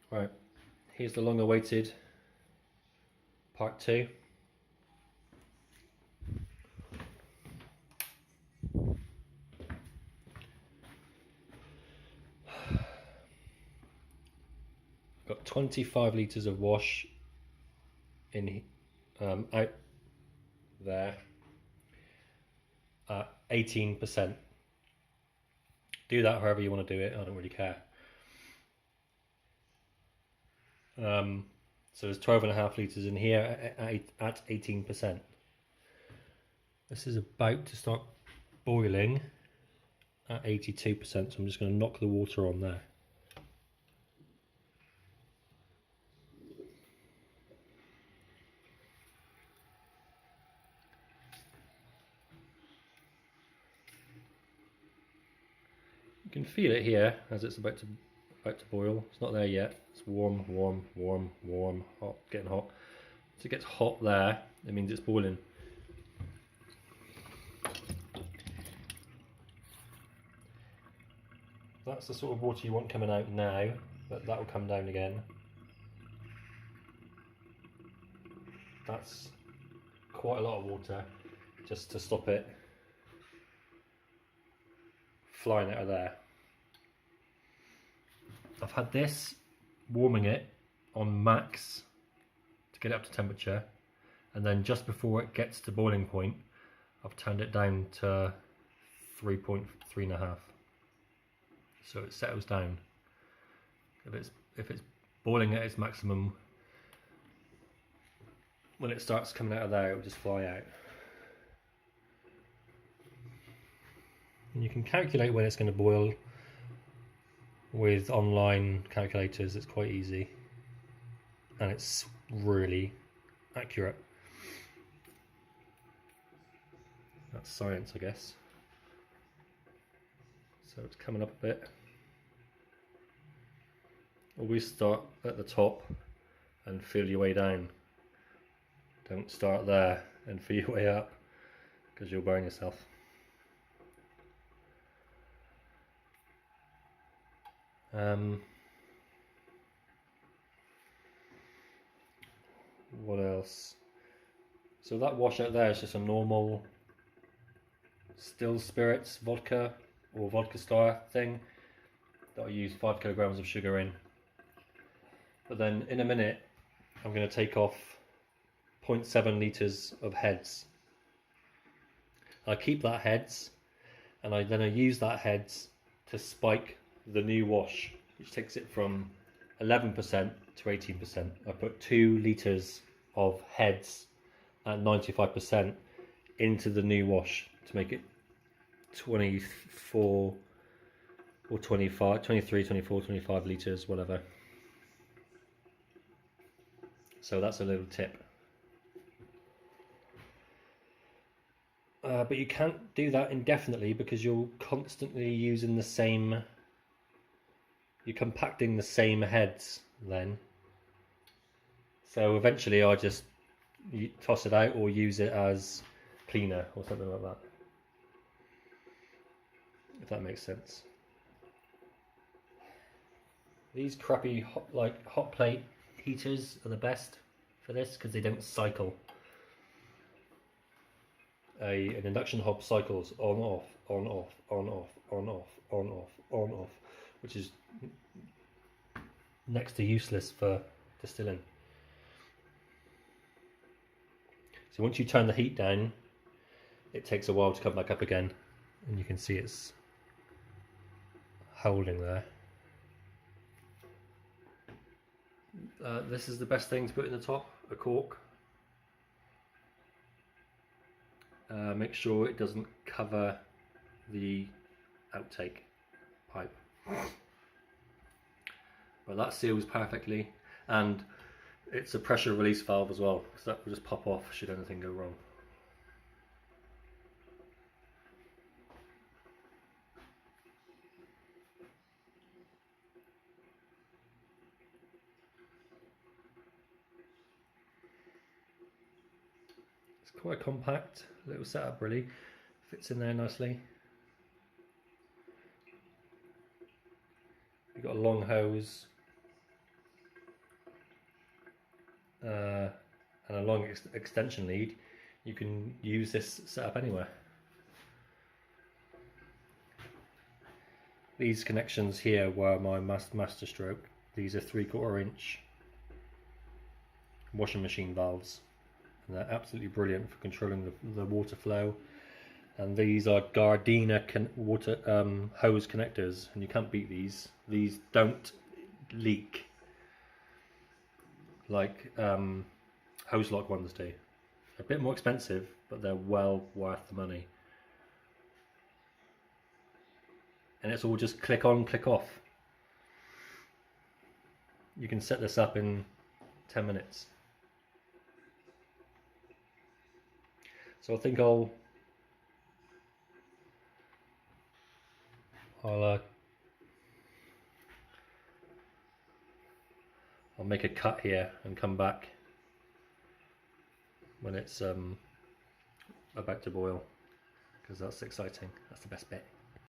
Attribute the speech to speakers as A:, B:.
A: Right, here's the long awaited part 2. Got 25 litres of wash in out there at 18%. Do that however you want to do it, I don't really care. So there's 12.5 litres in here at 18%. This is about to start boiling at 82%, so I'm just going to knock the water on there. You can feel it here as it's about to boil. It's not there yet. It's warm, warm, warm, warm, hot, getting hot. So it gets hot there, it means it's boiling. That's the sort of water you want coming out now, but that will come down again. That's quite a lot of water just to stop it flying out of there. I've had this warming it on max to get it up to temperature, and then just before it gets to boiling point I've turned it down to 3.5, so it settles down. If it's boiling at its maximum, when it starts coming out of there it will just fly out. And you can calculate when it's going to boil with online calculators. It's quite easy and it's really accurate. That's science, I guess. So it's coming up a bit. Always start at the top and feel your way down. Don't start there and feel your way up, because you'll burn yourself. What else? So that wash out there is just a normal still spirits vodka or vodka star thing that I use 5 kilograms of sugar in. But then in a minute I'm going to take off 0.7 litres of heads. I keep that heads, and then I use that heads to spike the new wash, which takes it from 11% to 18%. I put 2 litres of heads at 95% into the new wash to make it 24 or 25, 23, 24, 25 litres, whatever. So that's a little tip. But you can't do that indefinitely, because you're constantly using the same, you're compacting the same heads then. So eventually I just toss it out or use it as cleaner or something like that, if that makes sense. These crappy hot plate heaters are the best for this because they don't cycle. An induction hob cycles on off, on off, on off, on off, on off, on off, which is next to useless for distilling. So once you turn the heat down, it takes a while to come back up again, and you can see it's holding there. This is the best thing to put in the top, a cork. Make sure it doesn't cover the outtake pipe. Well, that seals perfectly, and it's a pressure release valve as well, because that will just pop off should anything go wrong. It's quite compact little setup, really. Fits in there nicely. got a long hose and a long extension lead. You can use this setup anywhere. These connections here were my master stroke. These are 3/4 inch washing machine valves, and they're absolutely brilliant for controlling the water flow. And these are Gardena water hose connectors, and you can't beat these. These don't leak like hose lock ones do. A bit more expensive, but they're well worth the money. And it's all just click on, click off. You can set this up in 10 minutes. So I think I'll make a cut here and come back when it's about to boil, because that's exciting. That's the best bit.